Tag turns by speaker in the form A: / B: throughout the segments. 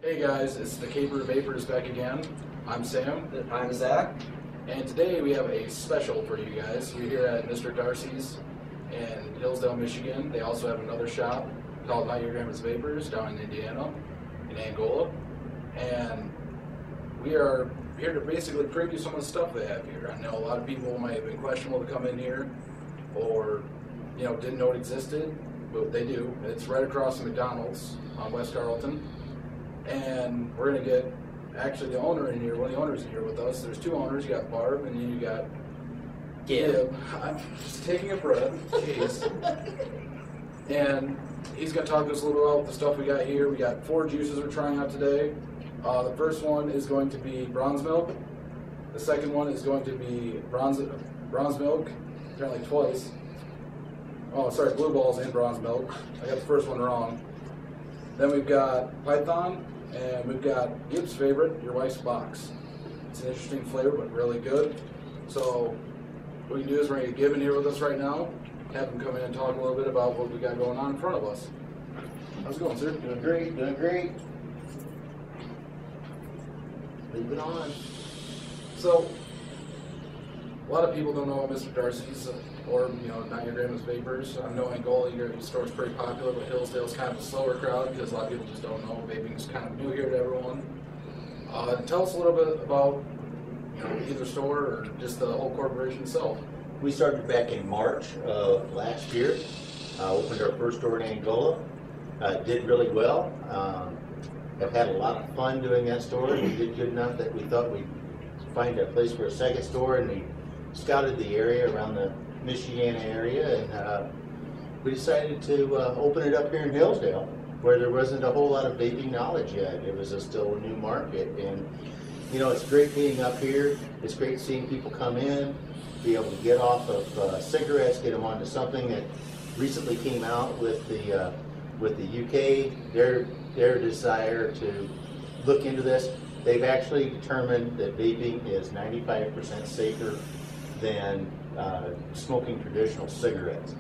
A: Hey guys, it's the Vapers back again. I'm Sam.
B: I'm Zach.
A: And today we have a special for you guys. We're here at Mr. Darcy's in Hillsdale, Michigan. They also have another shop called Not Your Grandma's Vapers down in Indiana, in Angola. And we are here to basically preview some of the stuff they have here. I know a lot of people might have been questionable to come in here or didn't know it existed, but they do. It's right across from McDonald's on West Carlton. And we're going to get actually the owner in here, one of the owners in here with us. There's two owners. You got Barb and then you got Gib. I'm just taking a breath. Jeez. And he's going to talk to us a little about the stuff we got here. We got 4 juices we're trying out today. The first one is going to be bronze milk. The second one is going to be bronze milk, apparently twice. Oh, sorry, blue balls and bronze milk. I got the first one wrong. Then we've got Python, and we've got Gib's favorite, your wife's box. It's an interesting flavor, but really good. So what we can do is we're going to get Gib in here with us right now, have him come in and talk a little bit about what we got going on in front of us. How's it going, sir?
B: Doing great, doing great. Moving on.
A: So, a lot of people don't know Mr. Darcy's or Not Your Grandma's Vapers. I know Angola, your store's pretty popular, but Hillsdale's kind of a slower crowd because a lot of people just don't know. Vaping is kind of new here to everyone. Tell us a little bit about either store or just the whole corporation itself.
B: We started back in March of last year. Opened our first store in Angola. Did really well. Have had a lot of fun doing that store. We did good enough that we thought we'd find a place for a second store, and we scouted the area around the Michiana area, and we decided to open it up here in Hillsdale, where there wasn't a whole lot of vaping knowledge yet. It was still a new market, and it's great being up here. It's great seeing people come in, be able to get off of cigarettes, get them onto something that recently came out with the UK. Their desire to look into this. They've actually determined that vaping is 95% safer than smoking traditional cigarettes,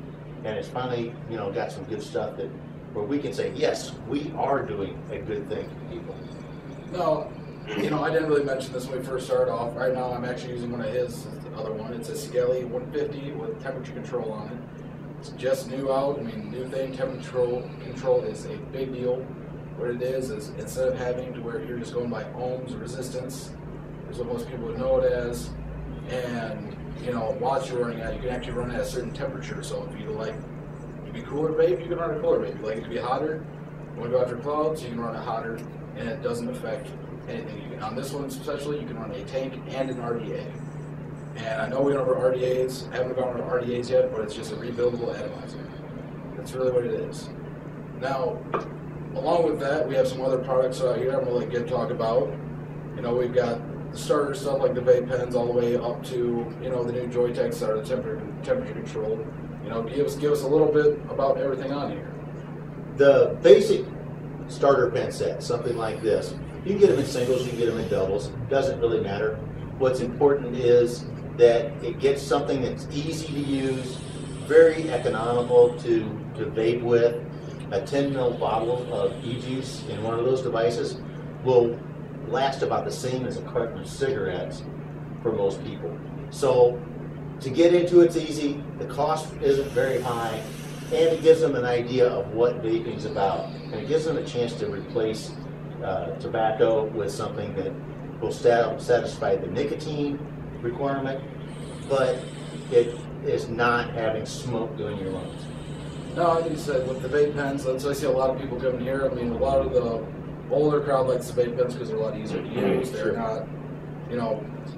B: and it's finally got some good stuff where we can say yes, we are doing a good thing for people.
A: No, I didn't really mention this when we first started off. Right now I'm actually using one of his, the other one. It's a Skelly 150 with temperature control on it. It's just new out. I mean, new thing. Temperature control is a big deal. What it is instead of having to where you're just going by ohms or resistance, is what most people would know it as, and watts you're running at, you can actually run at a certain temperature. So if you like to be cooler vape, you can run a cooler vape. If you like it to be hotter, you want to go after clouds, you can run it hotter, and it doesn't affect anything. On this one especially, you can run a tank and an RDA. And I know we don't have RDAs, haven't gone over RDAs yet, but it's just a rebuildable atomizer. That's really what it is. Now, along with that, we have some other products out here I'm going to let Gib talk about. We've got the starter stuff like the vape pens all the way up to, the new Joytex that are the temperature controlled. Give us a little bit about everything on here.
B: The basic starter pen set, something like this. You can get them in singles, you can get them in doubles. Doesn't really matter. What's important is that it gets something that's easy to use, very economical to vape with. A 10 ml bottle of e-juice in one of those devices will last about the same as a carton of cigarettes for most people. So to get into it's easy, the cost isn't very high, and it gives them an idea of what vaping's about. And it gives them a chance to replace tobacco with something that will satisfy the nicotine requirement, but it is not having smoke doing your lungs.
A: No, like you said, with the vape pens, I see a lot of people coming here. I mean, a lot of the older crowd likes the vape pens because they're a lot easier to use. They're not,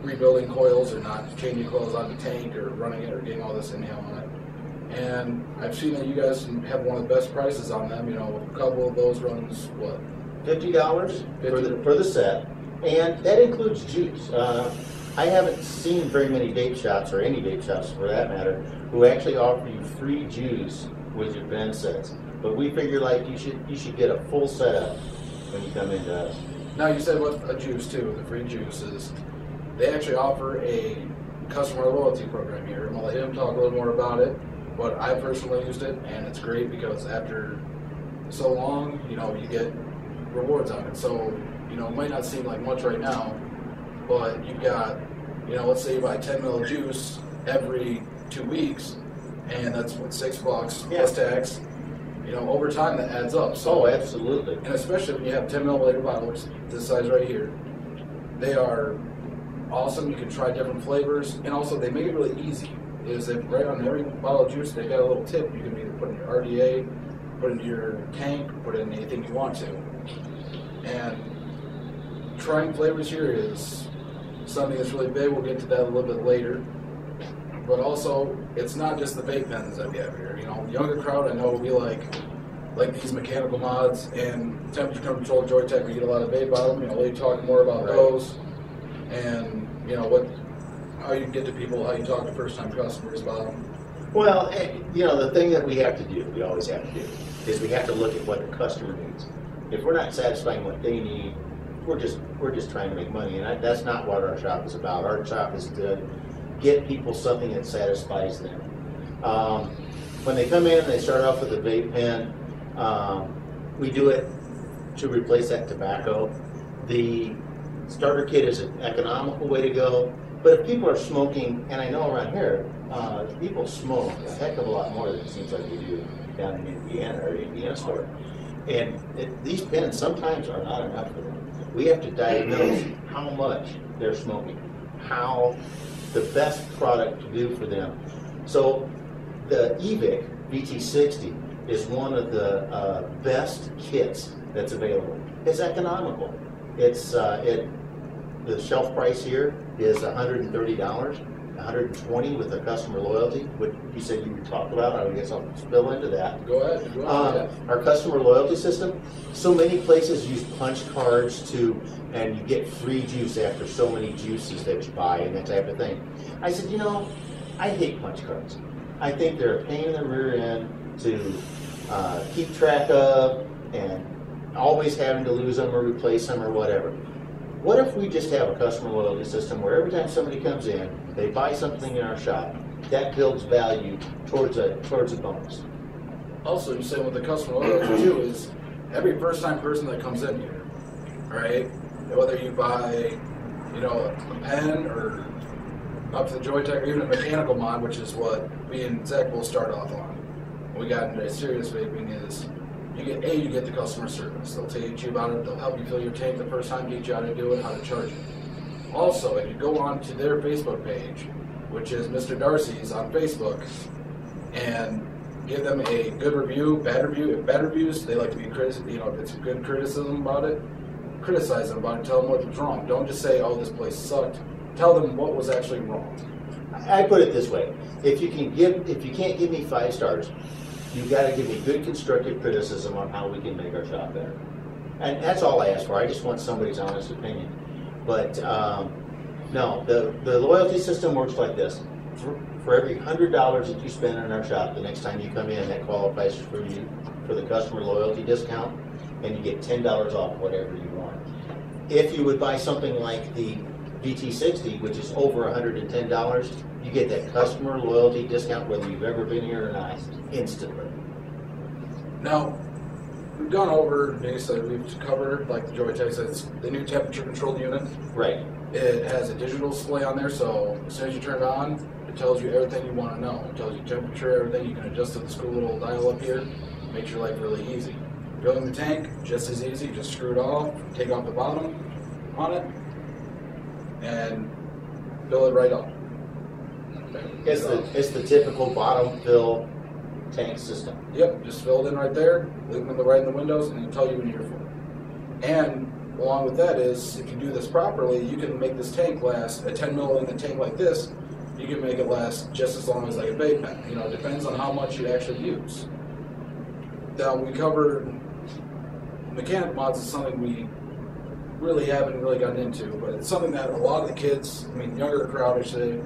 A: rebuilding coils or not changing coils on the tank or running it or getting all this inhale on it. And I've seen that you guys have one of the best prices on them. A couple of those runs, what?
B: $50 for the set, and that includes juice. I haven't seen very many vape shops, or any vape shops for that matter, who actually offer you free juice with your pen sets. But we figure you should get a full setup when you come into us.
A: Now you said with a juice too, the free juice is, they actually offer a customer loyalty program here. I'm going to let him talk a little more about it, but I personally used it and it's great because after so long, you get rewards on it. So, you know, it might not seem like much right now, but you've got, you know, let's say you buy 10 ml of juice every 2 weeks, and that's what, $6 plus tax. You know, over time that adds up. So,
B: absolutely.
A: And especially when you have 10 milliliter bottles, this size right here, they are awesome. You can try different flavors, and also they make it really easy. Is that right on every bottle of juice, they got a little tip. You can either put in your RDA, put it in your tank, put it in anything you want to. And trying flavors here is something that's really big. We'll get to that a little bit later. But also, it's not just the vape pens that we have here. You know, the younger crowd, I know, will be like these mechanical mods and temperature control Joytech. We get a lot of vape out of them. You know, they talk more about those, and you know how you get to people, how you talk to first-time customers about them.
B: Well, you know, the thing that we have to do, we always have to do, is we have to look at what the customer needs. If we're not satisfying what they need, we're just trying to make money, and that's not what our shop is about. Our shop is to get people something that satisfies them. When they come in, they start off with a vape pen. We do it to replace that tobacco. The starter kit is an economical way to go, but if people are smoking, and I know around here, people smoke a heck of a lot more than it seems like we do down in Indiana or Indiana store. And these pens sometimes are not enough for them. We have to diagnose how much they're smoking, how the best product to do for them. So the EVIC VT60 is one of the best kits that's available. It's economical. It's the shelf price here is $130, $120 with the customer loyalty, which you said you would talk about. I guess I'll spill into that.
A: Go ahead.
B: Our customer loyalty system, so many places use punch cards and you get free juice after so many juices that you buy and that type of thing. I said, you know, I hate punch cards. I think they're a pain in the rear end to keep track of and always having to lose them or replace them or whatever. What if we just have a customer loyalty system where every time somebody comes in, they buy something in our shop, that builds value towards a bonus?
A: Also, you say with the customer loyalty too is every first-time person that comes in here, right? Whether you buy, you know, a pen or up to the Joytech or even a mechanical mod, which is what me and Zach will start off on. When we got into serious vaping is you get the customer service. They'll teach you about it. They'll help you fill your tank the first time, teach you how to do it, how to charge it. Also, if you go on to their Facebook page, which is Mr. Darcy's on Facebook, and give them a good review, bad review. If bad reviews, they like to be you know, if it's good criticism about it, criticize them about it, tell them what was wrong. Don't just say, oh, this place sucked. Tell them what was actually wrong.
B: I put it this way: if you can't give me 5 stars, you've got to give me good constructive criticism on how we can make our shop better. And that's all I ask for. I just want somebody's honest opinion. But no, the loyalty system works like this. For every $100 that you spend in our shop, the next time you come in, that qualifies for you for the customer loyalty discount, and you get $10 off whatever you want. If you would buy something like the VT60, which is over $110, you get that customer loyalty discount whether you've ever been here or not, instantly.
A: Now, we've gone over, basically, we've covered, like the Joytech says, the new temperature controlled unit.
B: Right.
A: It has a digital display on there, so as soon as you turn it on, it tells you everything you want to know. It tells you temperature, everything. You can adjust to this cool little dial up here. Makes your life really easy. Filling the tank, just as easy. Just screw it off, take off the bottom on it, and fill it right up.
B: It's the typical bottom fill tank system.
A: Yep, just fill it in right there, leave them right in the windows, and it'll tell you when you're full. And along with that is, if you do this properly, you can make this tank last, a 10 ml in the tank like this, you can make it last just as long as like a vape pen. You know, it depends on how much you actually use. Now, we covered mechanic mods is something we really haven't really gotten into, but it's something that a lot of the kids, I mean, younger crowd, I should say,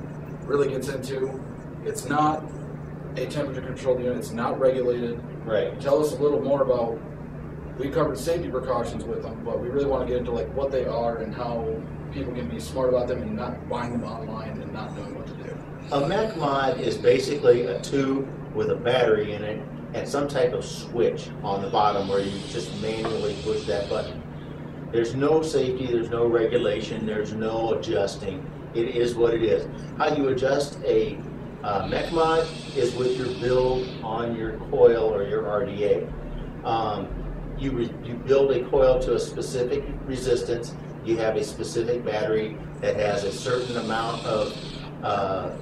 A: really gets into. It's not a temperature controlled unit. It's not regulated.
B: Right.
A: Tell us a little more about. We covered safety precautions with them, but we really want to get into like what they are and how people can be smart about them and not buying them online and not knowing what to do.
B: A mech mod is basically a tube with a battery in it and some type of switch on the bottom where you just manually push that button. There's no safety, there's no regulation, there's no adjusting. It is what it is. How you adjust a mech mod is with your build on your coil or your RDA. You build a coil to a specific resistance. You have a specific battery that has a certain amount of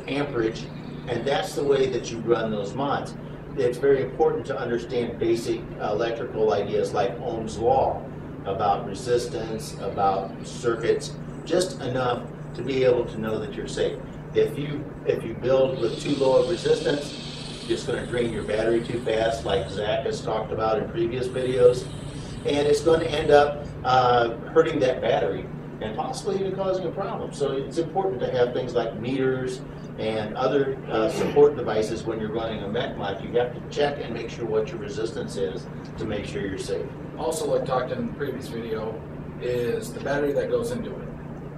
B: amperage, and that's the way that you run those mods. It's very important to understand basic electrical ideas like Ohm's law, about resistance, about circuits, just enough to be able to know that you're safe. If you build with too low of resistance, it's going to drain your battery too fast, like Zach has talked about in previous videos, and it's going to end up hurting that battery and possibly even causing a problem. So it's important to have things like meters and other support devices when you're running a mech mod. You have to check and make sure what your resistance is to make sure you're safe.
A: Also, like talked in the previous video, is the battery that goes into it.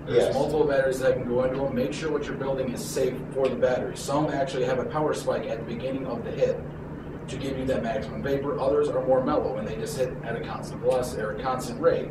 A: There's
B: Yes.
A: multiple batteries that can go into them. Make sure what you're building is safe for the battery. Some actually have a power spike at the beginning of the hit to give you that maximum vapor. Others are more mellow and they just hit at a constant velocity or a constant rate.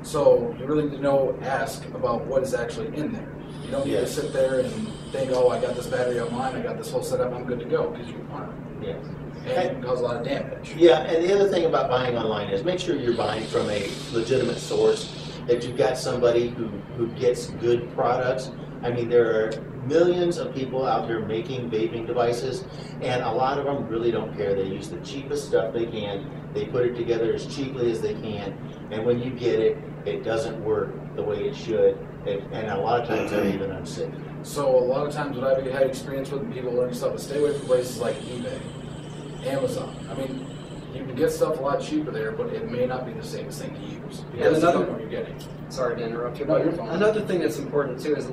A: So you really need to ask about what is actually in there. You don't need to sit there and think, oh, I got this battery online, I got this whole setup, I'm good to go, because you aren't.
B: Yes.
A: And it can cause a lot of damage.
B: Yeah, and the other thing about buying online is make sure you're buying from a legitimate source, that you've got somebody who gets good products. I mean, there are millions of people out there making vaping devices, and a lot of them really don't care. They use the cheapest stuff they can. They put it together as cheaply as they can, and when you get it, it doesn't work the way it should, and a lot of times they're even unsafe.
A: So a lot of times what I've had experience with and people learning stuff is stay away from places like eBay, Amazon. I mean, you can get stuff a lot cheaper there, but it may not be the safest thing to use. Because you don't know what you're getting.
C: Sorry to interrupt you.
A: No, you're fine.
C: Another thing that's important too is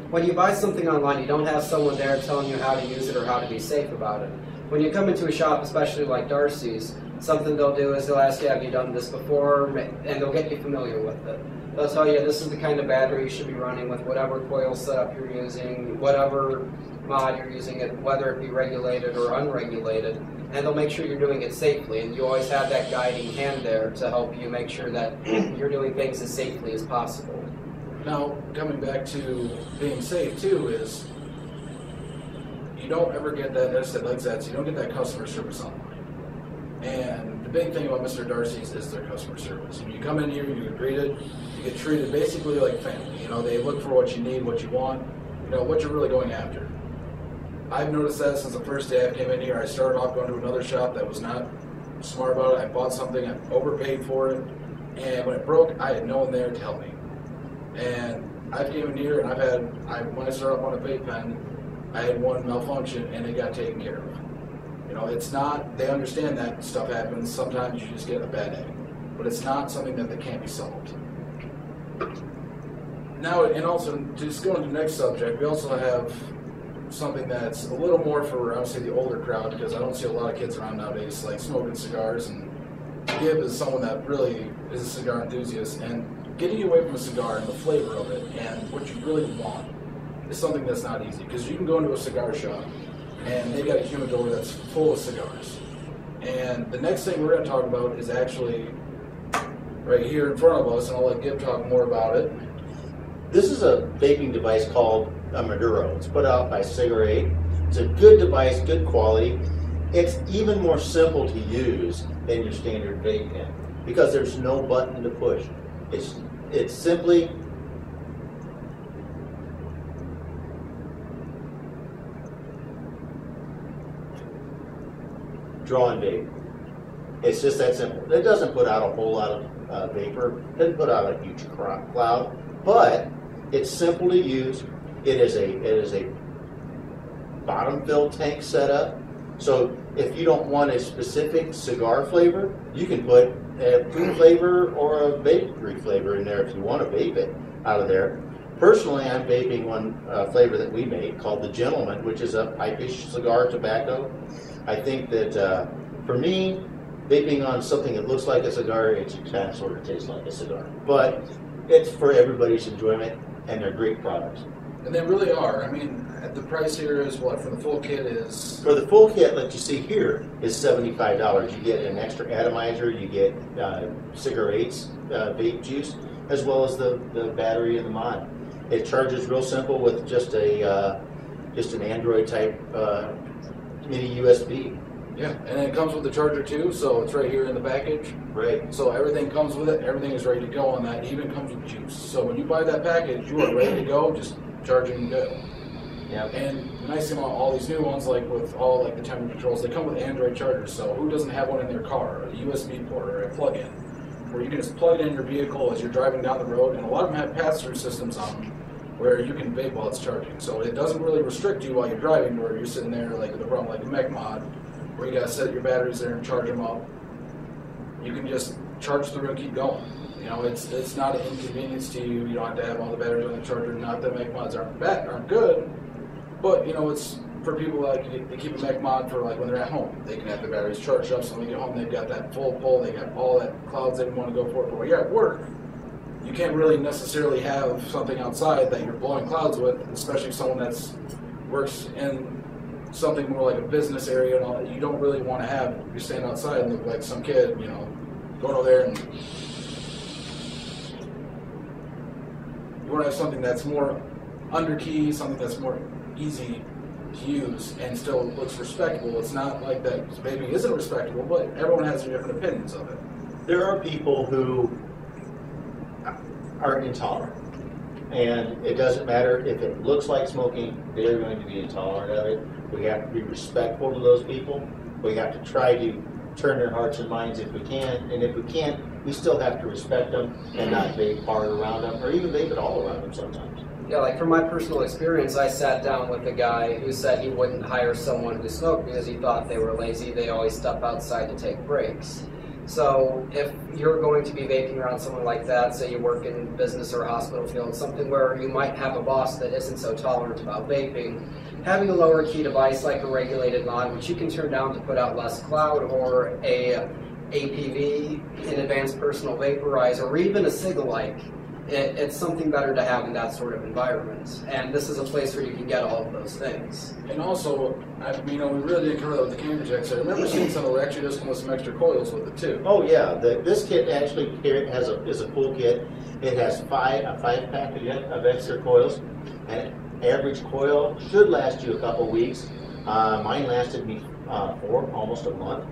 C: when you buy something online, you don't have someone there telling you how to use it or how to be safe about it. When you come into a shop, especially like Darcy's, something they'll do is they'll ask you, have you done this before? And they'll get you familiar with it. They'll tell you this is the kind of battery you should be running with whatever coil setup you're using, whatever mod you're using, it, whether it be regulated or unregulated, and they'll make sure you're doing it safely. And you always have that guiding hand there to help you make sure that you're doing things as safely as possible.
A: Now, coming back to being safe too, is you don't ever get that, as I said, like that, you don't get that customer service online. And the big thing about Mr. Darcy's is their customer service. When you come in here, you get greeted, you get treated basically like family. You know, they look for what you need, what you want, you know, what you're really going after. I've noticed that since the first day I came in here. I started off going to another shop that was not smart about it. I bought something, I overpaid for it, and when it broke, I had no one there to help me. And I came in here and when I started up on a vape pen, I had one malfunction and it got taken care of. You know, it's not, they understand that stuff happens. Sometimes you just get a bad egg, but it's not something that can't be solved. Now, and also, to just go into the next subject, we also have something that's a little more for, I would say, the older crowd, because I don't see a lot of kids around nowadays like smoking cigars, and Gibb is someone that really is a cigar enthusiast, and getting you away from a cigar and the flavor of it and what you really want is something that's not easy, because you can go into a cigar shop and they got a humidor that's full of cigars. And the next thing we're going to talk about is actually right here in front of us, and I'll let Gibb talk more about it.
B: This is a vaping device called a Maduro. It's put out by Cigarette. It's a good device, good quality. It's even more simple to use than your standard vape pen because there's no button to push. It's simply draw and vape. It's just that simple. It doesn't put out a whole lot of vapor. It doesn't put out a huge cloud, but it's simple to use. It is a bottom fill tank setup. So if you don't want a specific cigar flavor, you can put a fruit flavor or a vape flavor in there if you want to vape it out of there. Personally, I'm vaping one flavor that we make called the Gentleman, which is a pipe-ish cigar tobacco. I think that for me, vaping on something that looks like a cigar, it kind of sort of tastes like a cigar. But it's for everybody's enjoyment, and they're great products.
A: And they really are. I mean, the price here is what for the full kit is?
B: For the full kit that you see here is $75. You get an extra atomizer, you get cigarettes, vape juice, as well as the battery and the mod. It charges real simple with just an Android type mini USB.
A: Yeah, and it comes with the charger too, so it's right here in the package.
B: Right.
A: So everything comes with it. Everything is ready to go on that. It even comes with juice. So when you buy that package, you are ready to go. Just charging and go.
B: Yeah.
A: And the nice thing about all these new ones, like with all like the temperature controls, they come with Android chargers. So who doesn't have one in their car, a USB port or a plug-in, where you can just plug it in your vehicle as you're driving down the road? And a lot of them have pass-through systems on them where you can vape while it's charging. So it doesn't really restrict you while you're driving, where you're sitting there like with the problem like the Mech Mod, where you gotta set your batteries there and charge them up. You can just charge through and keep going. You know, it's not an inconvenience to you. You don't have to have all the batteries on the charger. Not that Mech Mods aren't good, but you know, it's for people like they keep a Mech Mod for like when they're at home. They can have the batteries charged up, so when they get home, they've got that full pull. They got all that clouds they want to go for. But when you're at work, you can't really necessarily have something outside that you're blowing clouds with, especially someone that's works in something more like a business area and all that. You don't really want to have you stand outside and look like some kid, you know, going over there, and you want to have something that's more under key, something that's more easy to use and still looks respectable. It's not like that vaping isn't respectable, but everyone has their different opinions of it.
B: There are people who are intolerant, and it doesn't matter if it looks like smoking, they're going to be intolerant of it. We have to be respectful to those people. We have to try to turn their hearts and minds if we can, and if we can't, we still have to respect them and not vape hard around them, or even vape it all around them sometimes.
C: Yeah, like from my personal experience, I sat down with a guy who said he wouldn't hire someone who smoked because he thought they were lazy. They always step outside to take breaks. So if you're going to be vaping around someone like that, say you work in business or a hospital field, something where you might have a boss that isn't so tolerant about vaping, having a lower key device like a regulated mod, which you can turn down to put out less cloud, or a APV, an advanced personal vaporizer, or even a cig-alike, it's something better to have in that sort of environment. And this is a place where you can get all of those things.
A: And also, we really didn't cover that with the camera jacks. I remember seeing some that actually just come with some extra coils with it too.
B: Oh yeah, this kit actually is a full kit. It has a 5-pack of extra coils, and average coil should last you a couple weeks. Mine lasted me for almost a month,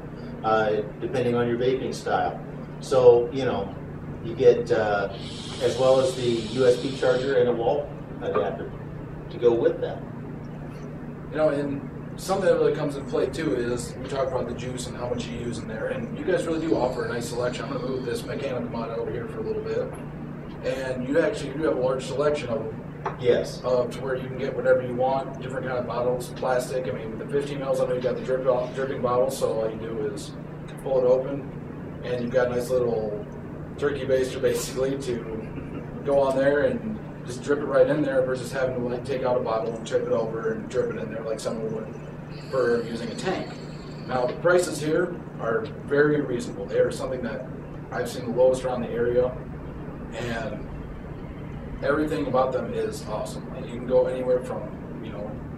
B: depending on your vaping style. So you know, you get as well as the USB charger and a wall adapter to go with that.
A: You know, and something that really comes into play too is we talk about the juice and how much you use in there, and you guys really do offer a nice selection. I'm going to move this mechanical mod over here for a little bit, and you do have a large selection of them.
B: Yes.
A: To where you can get whatever you want, different kind of bottles, plastic. I mean, with the 15 mils, I know you got the dripping bottles, so all you do is pull it open, and you've got a nice little turkey baster basically to go on there and just drip it right in there versus having to like take out a bottle and tip it over and drip it in there like someone would for using a tank. Now the prices here are very reasonable. They are something that I've seen the lowest around the area, and everything about them is awesome. Like you can go anywhere from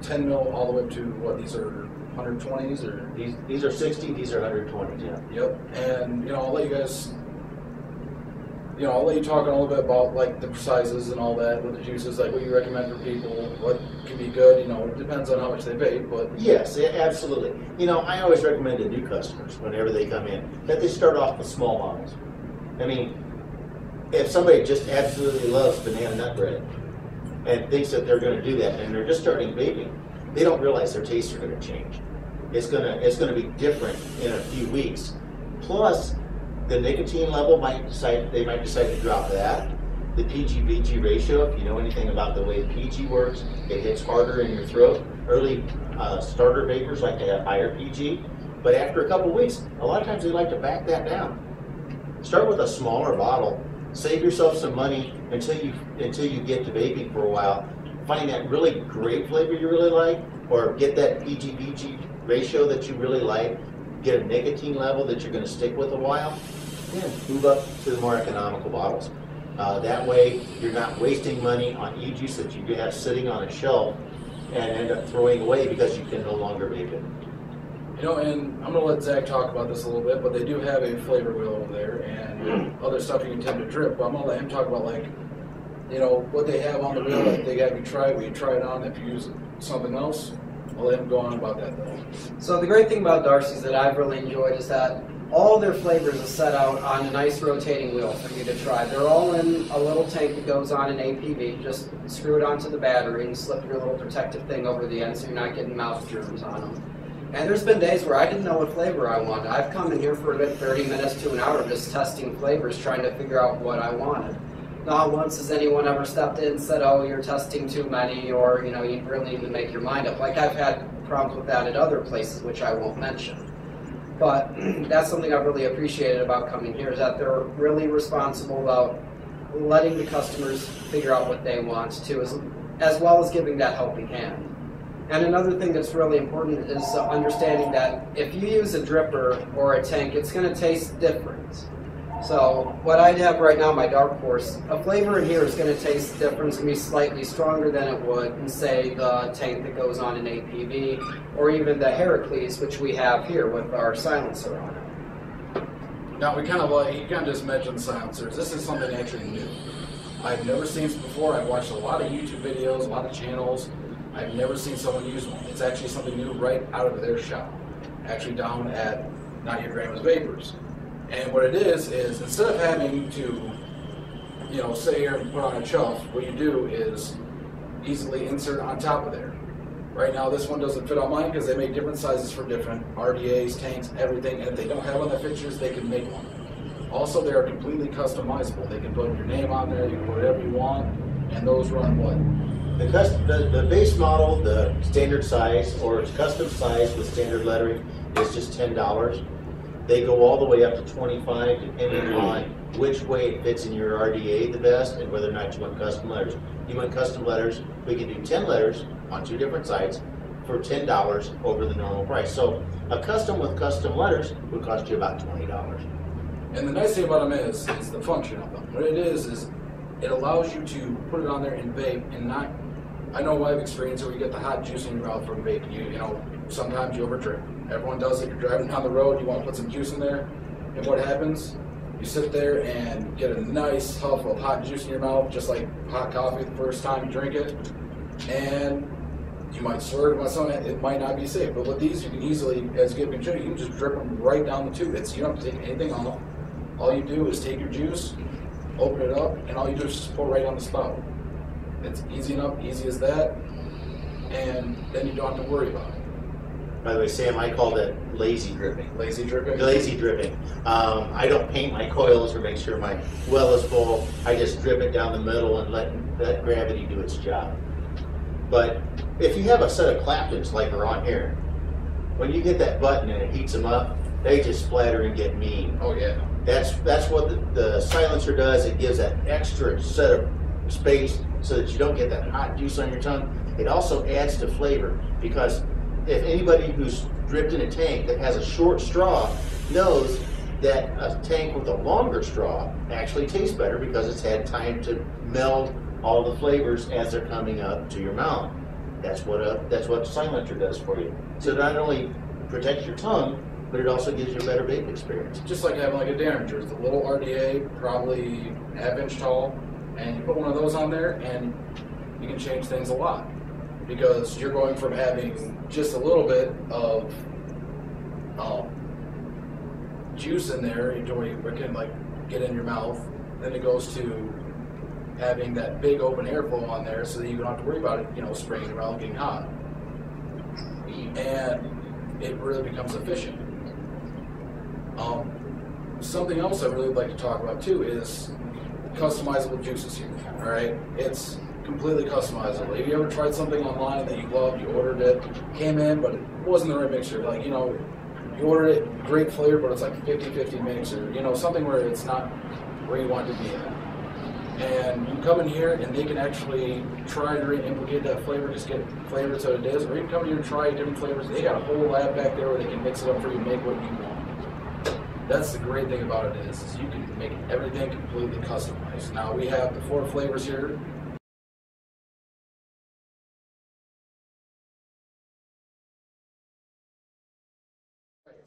A: 10 mil all the way up to what these are 120s or
B: these are 60, these are 120s. Yeah.
A: Yep. And I'll let you guys. I'll let you talk a little bit about like the sizes and all that with the juices, like what you recommend for people, what can be good. It depends on how much they vape, but
B: yes, absolutely. I always recommend to new customers whenever they come in that they start off with small bottles. I mean, if somebody just absolutely loves banana nut bread and thinks that they're going to do that, and they're just starting vaping, they don't realize their tastes are going to change. It's going to be different in a few weeks. Plus, the nicotine level might decide to drop that. The PG-VG ratio, if you know anything about the way PG works, it hits harder in your throat. Early starter vapors like to have higher PG, but after a couple of weeks, a lot of times they like to back that down. Start with a smaller bottle. Save yourself some money until you get to vaping for a while. Find that really great flavor you really like, or get that PG-VG ratio that you really like. Get a nicotine level that you're going to stick with a while, then move up to the more economical bottles. That way, you're not wasting money on e-juice that you have sitting on a shelf and end up throwing away because you can no longer vape it.
A: You know, and I'm gonna let Zach talk about this a little bit, but they do have a flavor wheel over there and other stuff you can tend to drip. But I'm gonna let him talk about, like, you know, what they have on the wheel that they have you try. Will you try it on if you use something else? I'll let him go on about that though.
C: So the great thing about Darcy's that I've really enjoyed is that all their flavors are set out on a nice rotating wheel for you to try. They're all in a little tank that goes on an APV. Just screw it onto the battery and slip your little protective thing over the end so you're not getting mouth germs on them. And there's been days where I didn't know what flavor I wanted. I've come in here for a good 30 minutes to an hour just testing flavors, trying to figure out what I wanted. Not once has anyone ever stepped in and said, oh, you're testing too many, or, you know, you really need to make your mind up. Like, I've had problems with that at other places, which I won't mention. But that's something I've really appreciated about coming here, is that they're really responsible about letting the customers figure out what they want too, as well as giving that helping hand. And another thing that's really important is understanding that if you use a dripper or a tank, it's going to taste different. So what I have right now, my Dark Horse, a flavor in here is going to taste different. It's going to be slightly stronger than it would in, say, the tank that goes on an APV, or even the Heracles, which we have here with our silencer on it.
A: Now, you kind of just mentioned silencers. This is something actually new. I've never seen this before. I've watched a lot of YouTube videos, a lot of channels. I've never seen someone use one. It's actually something new right out of their shop, actually down at Not Your Grandma's Vapers. And what it is instead of having to, you know, sit here and put on a chuff, what you do is easily insert on top of there. Right now, this one doesn't fit on mine because they make different sizes for different RDAs, tanks, everything. And if they don't have one that fits yours, they can make one. Also, they are completely customizable. They can put your name on there, you can put whatever you want, and those run what?
B: The base model, the standard size, or its custom size with standard lettering, is just $10. They go all the way up to $25, depending on which way it fits in your RDA the best and whether or not you want custom letters. You want custom letters, we can do 10 letters on 2 different sites for $10 over the normal price. So a custom with custom letters would cost you about $20.
A: And the nice thing about them is the function of them. What it is it allows you to put it on there and vape and not. I know I've experienced where you get the hot juice in your mouth from vaping. You know, sometimes you overdrink. Everyone does it. You're driving down the road, you want to put some juice in there, and what happens? You sit there and get a nice huff of hot juice in your mouth, just like hot coffee the first time you drink it, and you might swear to myself it might not be safe. But with these, you can easily, as you get you can just drip them right down the tube. You don't have to take anything off. All you do is take your juice, open it up, and all you do is just pour right on the spout. It's easy enough, easy as that, and then you don't have to worry about it.
B: By the way, Sam, I call that lazy dripping.
A: Lazy dripping?
B: Lazy dripping. I don't paint my coils or make sure my well is full. I just drip it down the middle and let gravity do its job. But if you have a set of Claptons like are on here, when you hit that button and it heats them up, they just splatter and get mean.
A: Oh yeah.
B: That's what the silencer does. It gives that extra set of space so that you don't get that hot juice on your tongue. It also adds to flavor, because if anybody who's dripped in a tank that has a short straw knows that a tank with a longer straw actually tastes better because it's had time to meld all the flavors as they're coming up to your mouth. That's what silencer does for you. So it not only protects your tongue, but it also gives you a better vape experience.
A: Just like having like a Derringer. It's a little RDA, probably ½ tall, and you put one of those on there and you can change things a lot, because you're going from having just a little bit of juice in there until it can like get in your mouth. Then it goes to having that big open airflow on there so that you don't have to worry about it, you know, spraying around, getting hot. And it really becomes efficient. Something else I really like to talk about too is customizable juices here. All right, it's completely customizable. Have you ever tried something online that you loved, you ordered it, came in, but it wasn't the right mixture? Like, you know, you ordered it, great flavor, but it's like 50-50 mixer. You know, something where it's not where you want it to be at. And you come in here and they can actually try to re-implicate that flavor, just get flavor so it is, or you can come in here and try different flavors. They got a whole lab back there where they can mix it up for you and make what you want. That's the great thing about it is you can make everything completely customized. Now we have the 4 flavors here.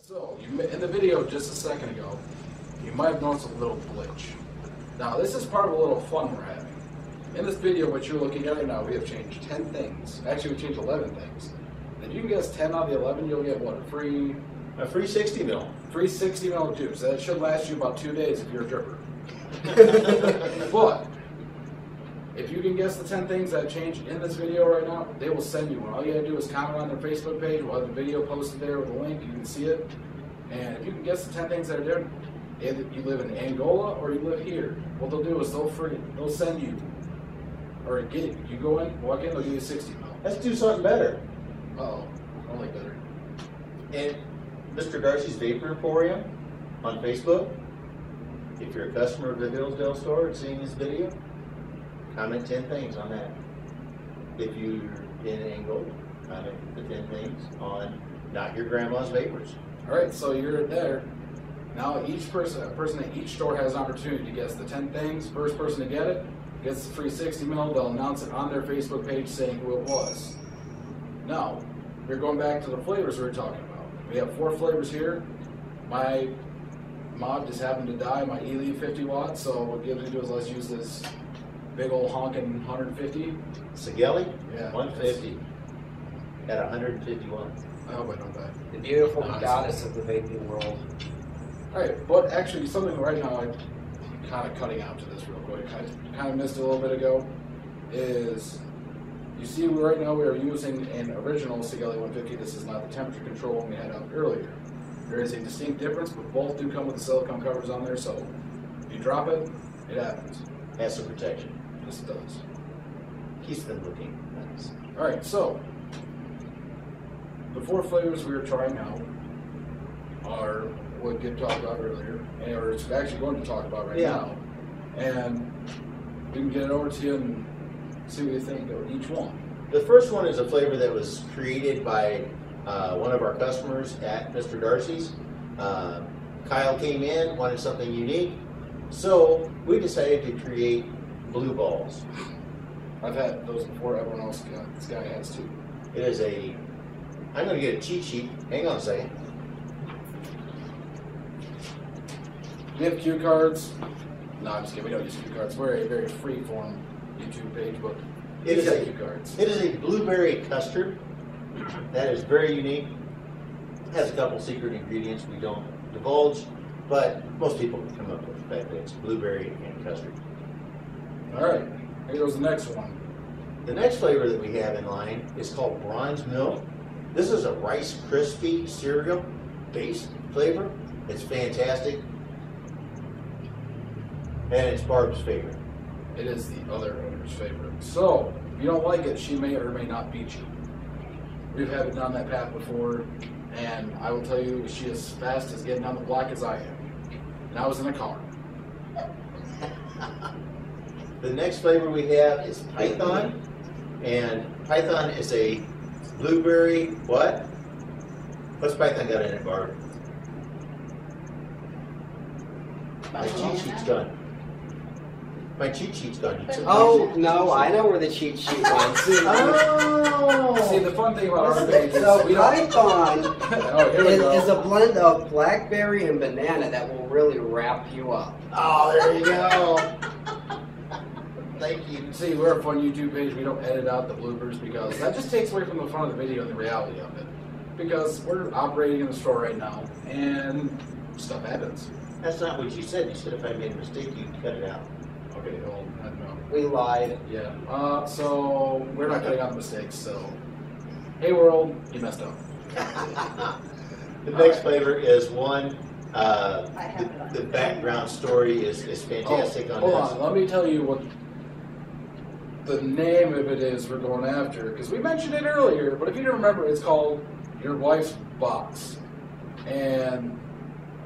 A: So, in the video just a second ago, you might have noticed a little glitch. Now, this is part of a little fun we're having. In this video, what you're looking at right now, we have changed 10 things. Actually, we changed 11 things. And you can guess 10 out of the 11, you'll get what? A free
B: 60 mil.
A: Free 60 ml juice. That should last you about 2 days if you're a dripper. But, if you can guess the 10 things that changed in this video right now, they will send you one. All you gotta do is comment on their Facebook page. We'll have the video posted there with a link. You can see it. And if you can guess the 10 things that are different, either you live in Angola or you live here, what they'll do is they'll send you, or get it. You go in, walk in, they'll give you 60 ml.
B: Let's do something better.
A: Uh-oh, I don't like better.
B: And Mr. Darcy's Vapor Emporium on Facebook. If you're a customer of the Hillsdale store and seeing this video, comment 10 things on that. If you're in Angola, comment the 10 things on Not Your Grandma's Vapors.
A: All right, so you're there. Now a person at each store has an opportunity to guess the 10 things. First person to get it gets the free 60 ml. They'll announce it on their Facebook page saying who it was. Now, we're going back to the flavors we were talking about. We have 4 flavors here. My mod just happened to die, my E-Lead 50 watts, so what gives me to is let's use this big old honking 150.
B: Sigelli?
A: Yeah.
B: 150 at 151.
A: I hope I don't die.
C: The beautiful goddess of the vaping world.
A: Alright, but actually something right now I'm kind of cutting out to this real quick. I kind of missed it a little bit ago. Is you see right now we are using an original Sigelli 150. This is not the temperature control we had up earlier. There is a distinct difference, but both do come with the silicone covers on there, so if you drop it, it happens.
B: Has some protection.
A: This does.
B: Keeps them looking nice.
A: Alright, so the 4 flavors we are trying out are what Gib talked about earlier, and or it's actually going to talk about right now. And we can get it over to you and see what you think of each one.
B: The first one is a flavor that was created by one of our customers at Mr. Darcy's. Kyle came in, wanted something unique, so we decided to create blue balls.
A: I've had those before, everyone else this guy has too.
B: It is I'm going to get a cheat sheet. Hang on a second.
A: We have cue cards. No, I'm just kidding. We don't use cue cards. We're a very free-form YouTube page, but
B: It is
A: cue cards.
B: It is a blueberry custard that is very unique. It has a couple secret ingredients we don't divulge, but most people can come up with the fact that it's blueberry and custard.
A: All right, here goes the next one.
B: The next flavor that we have in line is called Bronze Milk. This is a Rice Krispie cereal based flavor. It's fantastic. And it's Barb's favorite.
A: It is the other owner's favorite. So, if you don't like it, she may or may not beat you. We've had it down that path before, and I will tell you, she is fast as getting down the block as I am. And I was in a car.
B: The next flavor we have is Python. And Python is a blueberry, what? What's Python got in it, Barb? My cheat sheet's gone. My cheat sheet's gone.
C: Oh, no, I know where the cheat sheet went.
B: Oh!
A: See, the fun thing about our page is
C: So
A: we don't...
C: Python
A: Oh, here we go.
C: is a blend of blackberry and banana that will really wrap you up.
B: Oh, there you go. Thank you.
A: See, we're a fun YouTube page. We don't edit out the bloopers because that just takes away from the fun of the video and the reality of it. Because we're operating in the store right now, and stuff happens.
B: That's not what you said. You said if I made a mistake, you'd cut it out.
A: Okay, well, I don't know.
C: We lied.
A: Yeah. So we're not cutting out the mistakes. So, hey world, you messed up.
B: The next flavor is one. The background story is fantastic on
A: hold
B: this.
A: on, let me tell you what the name of it is we're going after, because we mentioned it earlier, but if you don't remember, it's called Your Wife's Box. And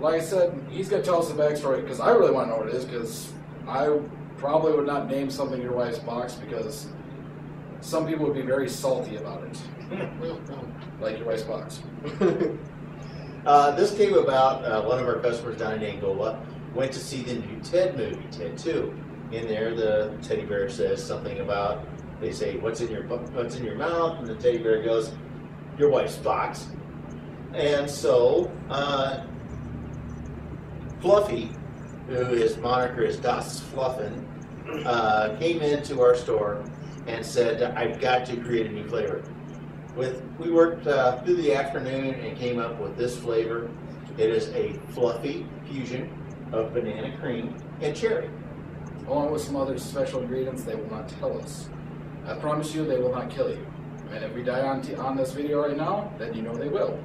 A: like I said, he's going to tell us the backstory, because I really want to know what it is, because I probably would not name something Your Wife's Box, because some people would be very salty about it. Like Your Wife's Box.
B: This came about, one of our customers down in Angola went to see the new Ted movie, Ted 2. In there, the teddy bear says something about, they say, what's in your mouth? And the teddy bear goes, your wife's box. And so, Fluffy, who his moniker is Das Fluffin, came into our store and said, I've got to create a new flavor. We worked through the afternoon and came up with this flavor. It is a fluffy fusion of banana cream and cherry.
A: Along with some other special ingredients they will not tell us. I promise you they will not kill you. And if we die on this video right now, then you know they will.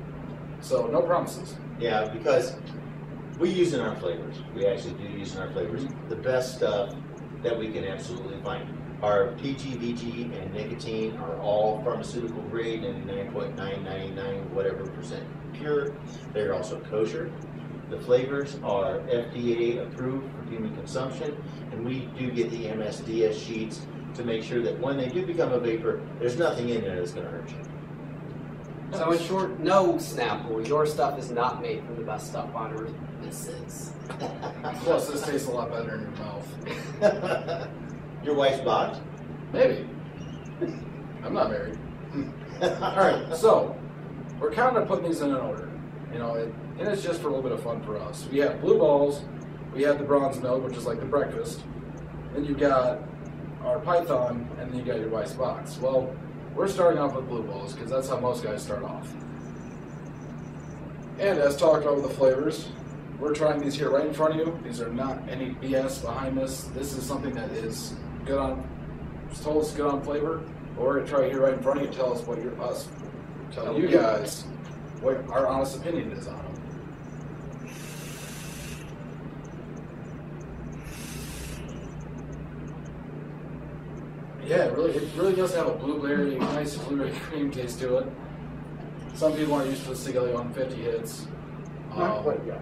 A: So no promises.
B: Yeah, because we use in our flavors. We actually do use in our flavors the best stuff that we can absolutely find. Our PG, VG, and nicotine are all pharmaceutical grade, 99.999 whatever percent pure. They're also kosher. The flavors are FDA approved for human consumption, and we do get the MSDS sheets to make sure that when they do become a vapor, there's nothing in there that's going to hurt you.
C: So in short, no Snapple, your stuff is not made from the best stuff on earth. This is.
A: Plus, this tastes a lot better in your mouth.
B: Your wife's box?
A: Maybe. I'm not married. Alright, so, we're kind of putting these in an order. You know, and it's just for a little bit of fun for us. We have blue balls, we have the bronze milk, which is like the breakfast, then you got our python, and then you got your wife's box. Well, we're starting off with blue balls, because that's how most guys start off. And as talked about with the flavors, we're trying these here right in front of you. These are not any BS behind this. This is something that is good on, told us good on flavor. But we're gonna try here right in front of you, tell us what tell you guys what our honest opinion is on them. Yeah, it really does have a nice blueberry cream taste to it. Some people aren't used to the Cigaleo 150 hits.
C: Not quite yet.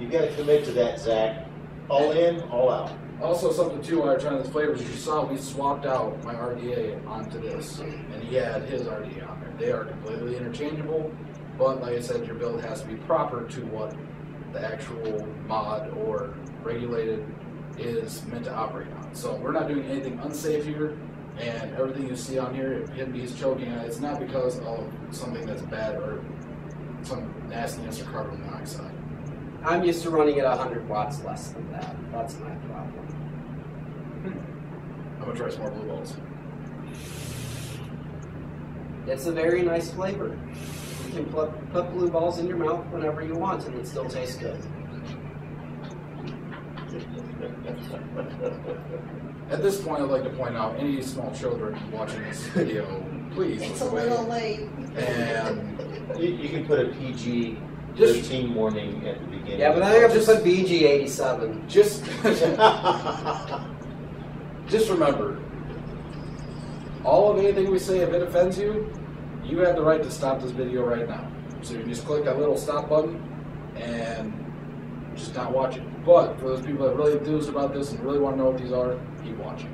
B: You got to commit to that, Zach. All in, all out.
A: Also, something too, while I was trying these flavors, you saw we swapped out my RDA onto this, and he had his RDA on there. They are completely interchangeable, but like I said, your build has to be proper to what the actual mod or regulated is meant to operate on. So we're not doing anything unsafe here, and everything you see on here, if he's choking on it, it's not because of something that's bad or some nastiness or carbon monoxide.
C: I'm used to running at 100 watts less than that. That's my problem.
A: I'm gonna try some more blue balls.
C: It's a very nice flavor. You can put blue balls in your mouth whenever you want, and it still tastes good.
A: At this point, I'd like to point out any small children watching this video, please.
D: It's a little late.
A: And
B: You can put a PG-13 warning at the beginning.
C: Yeah, but I think I've just put BG87.
A: Just remember, all of anything we say, if it offends you, you have the right to stop this video right now. So you can just click that little stop button and just not watch it. But for those people that are really enthused about this and really want to know what these are, keep watching.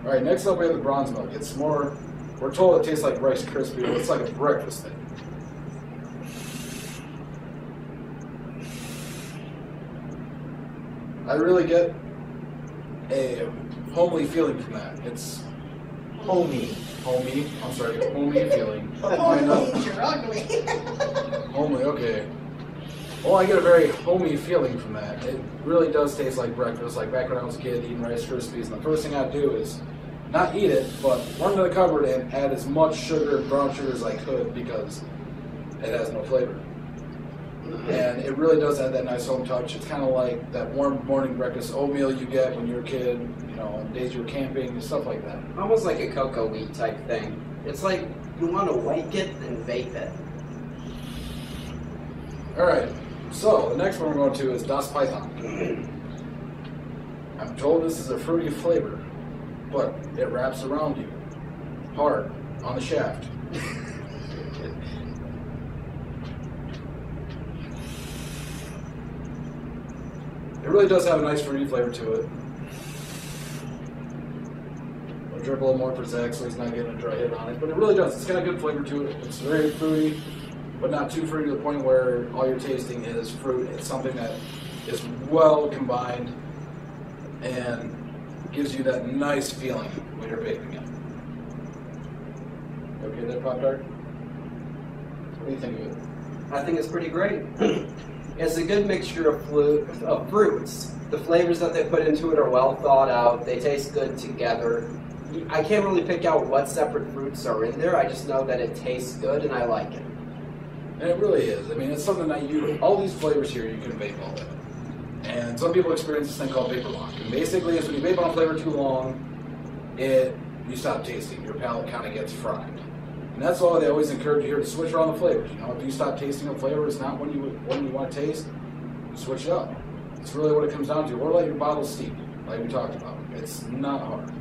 A: All right, next up we have the bronze milk. It's more, we're told it tastes like Rice Krispies, but it's like a breakfast thing. I really get a homely feeling from that. It's homey. I'm sorry, homey feeling.
D: Homely means you're ugly.
A: Homely, okay. Well, I get a very homey feeling from that. It really does taste like breakfast, like back when I was a kid eating Rice Krispies. And the first thing I'd do is not eat it, but run to the cupboard and add as much sugar, brown sugar as I could, because it has no flavor. And it really does have that nice home touch. It's kind of like that warm morning breakfast oatmeal you get when you're a kid, you know, on days you were camping and stuff like that.
C: Almost like a cocoa wheat type thing. It's like you want to wake it and vape it.
A: Alright, so the next one we're going to is Das Python. I'm told this is a fruity flavor, but it wraps around you hard on the shaft. It really does have a nice fruity flavor to it. I'll drip a little more for Zach so he's not getting a dry hit on it, but it really does. It's got a good flavor to it. It's very fruity, but not too fruity to the point where all you're tasting is fruit. It's something that is well combined and gives you that nice feeling when you're vaping it. Okay there, Pop-Tart? do you think of it?
C: I think it's pretty great. It's a good mixture of fruits. The flavors that they put into it are well thought out. They taste good together. I can't really pick out what separate fruits are in there. I just know that it tastes good and I like it.
A: And it really is. I mean, it's something that all these flavors here, you can vape all day. And some people experience this thing called vapor lock. And basically, it's when you vape on a flavor too long, you stop tasting. Your palate kind of gets fried. And that's why they always encourage you here to switch around the flavors. You know, if you stop tasting a flavor, it's not when you want to taste, switch it up. It's really what it comes down to. Or let your bottle steep, like we talked about. It's not hard.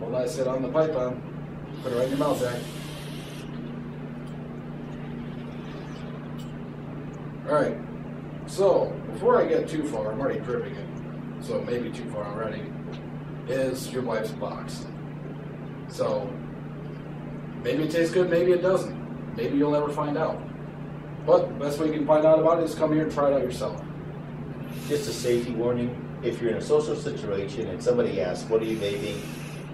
A: Well, that sit on the python. Put it right in your mouth, Zach. Alright, so before I get too far, I'm already dripping it, so maybe too far already, is your wife's box. So, maybe it tastes good, maybe it doesn't. Maybe you'll never find out. But the best way you can find out about it is come here and try it out yourself.
B: Just a safety warning, if you're in a social situation and somebody asks, what are you vaping?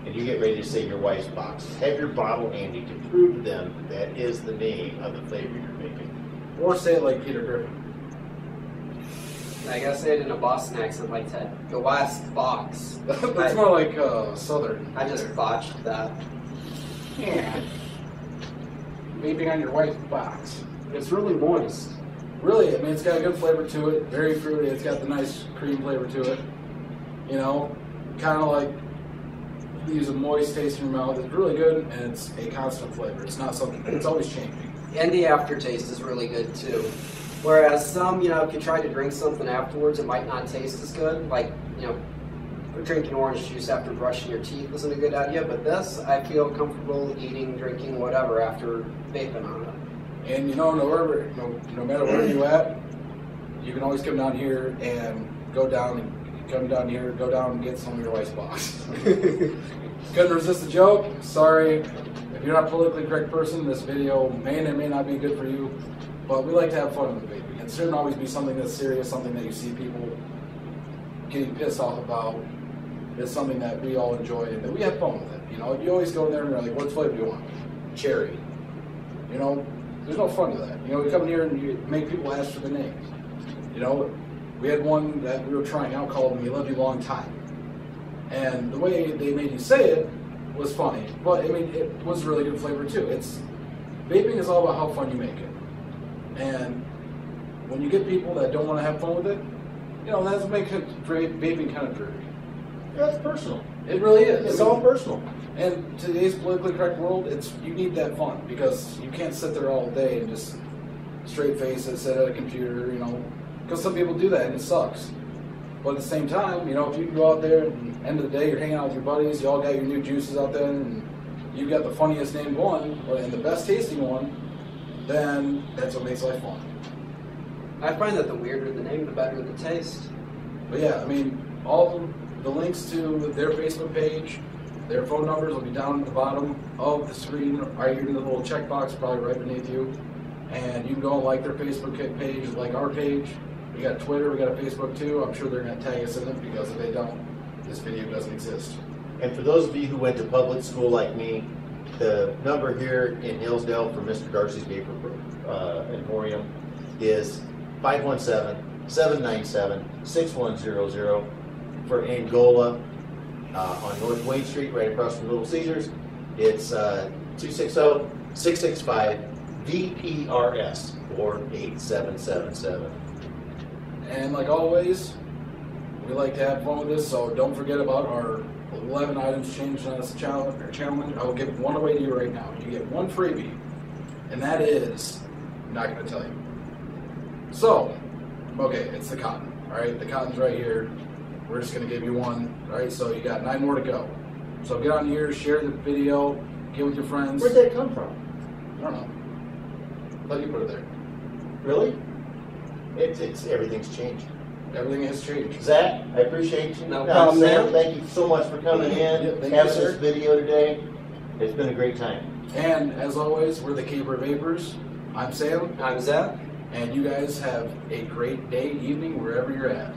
B: And you get ready to say your wife's box, have your bottle handy to prove to them that is the name of the flavor you're making.
A: Or say it like Peter Griffin.
C: I gotta say it in a Boston accent like that. Your wife's box.
A: That's more like Southern.
C: I just botched that.
A: Yeah. Vaping on your wife's box.
C: It's really moist.
A: Really, I mean, it's got a good flavor to it. Very fruity. It's got the nice cream flavor to it. You know, kind of like you use a moist taste in your mouth. It's really good, and it's a constant flavor. It's not something. It's always changing.
C: And the aftertaste is really good too. Whereas some, if you try to drink something afterwards, it might not taste as good. Like, drinking orange juice after brushing your teeth isn't a good idea. But this, I feel comfortable eating, drinking, whatever after vaping on it.
A: And no matter where you're at, you can always come down here and go down and get some of your wife's box. Couldn't resist the joke. Sorry. If you're not a politically correct person, this video may or may not be good for you, but we like to have fun with vaping. It shouldn't always be something that's serious, something that you see people getting pissed off about. It's something that we all enjoy and that we have fun with it. You always go in there and you're like, what flavor do you want? Cherry. There's no fun to that. We come in here and you make people ask for the names. We had one that we were trying out called "We Love You Long Time," and the way they made you say it was funny, but I mean it was really good flavor too. Vaping is all about how fun you make it, and when you get people that don't want to have fun with it, that's what makes vaping kind of dirty.
B: That's personal.
A: It really is.
B: It's all personal.
A: And today's politically correct world, you need that fun because you can't sit there all day and just straight face it, sit at a computer, because some people do that and it sucks. But at the same time, if you go out there and at the end of the day you're hanging out with your buddies, you all got your new juices out there, and you've got the funniest named one and the best tasting one, then that's what makes life fun.
C: I find that the weirder the name, the better the taste.
A: But yeah, I mean, all the links to their Facebook page, their phone numbers will be down at the bottom of the screen, right here in the little checkbox, probably right beneath you. And you can go and like their Facebook page, like our page. We got Twitter, we got a Facebook too. I'm sure they're going to tag us in it because if they don't, this video doesn't exist.
B: And for those of you who went to public school like me, the number here in Hillsdale for Mr. Darcy's Vapor Emporium is 517-797-6100. For Angola, on North Wayne Street, right across from Little Caesars, it's 260-665-VPRS or 8777.
A: And like always, we like to have fun with this, so don't forget about our 11 items changed on this challenge. I will give one away to you right now. You get one freebie, and that is, I'm not going to tell you. So, okay, it's the cotton, all right? The cotton's right here. We're just going to give you one, all right? So you got 9 more to go. So get on here, share the video, get with your friends.
B: Where'd that come from?
A: I don't know. Let you put it there.
B: Really? It's everything's changed.
A: Everything has changed.
B: Zach, I appreciate you.
C: No problem,
B: Sam,
C: man.
B: thank you so much for coming in,
A: Yep, thank you,
B: having
A: sir.
B: this video today. It's been a great time.
A: And as always, we're the Caper Vapers. I'm Sam,
C: I'm Zach.
A: and you guys have a great day, evening, wherever you're at.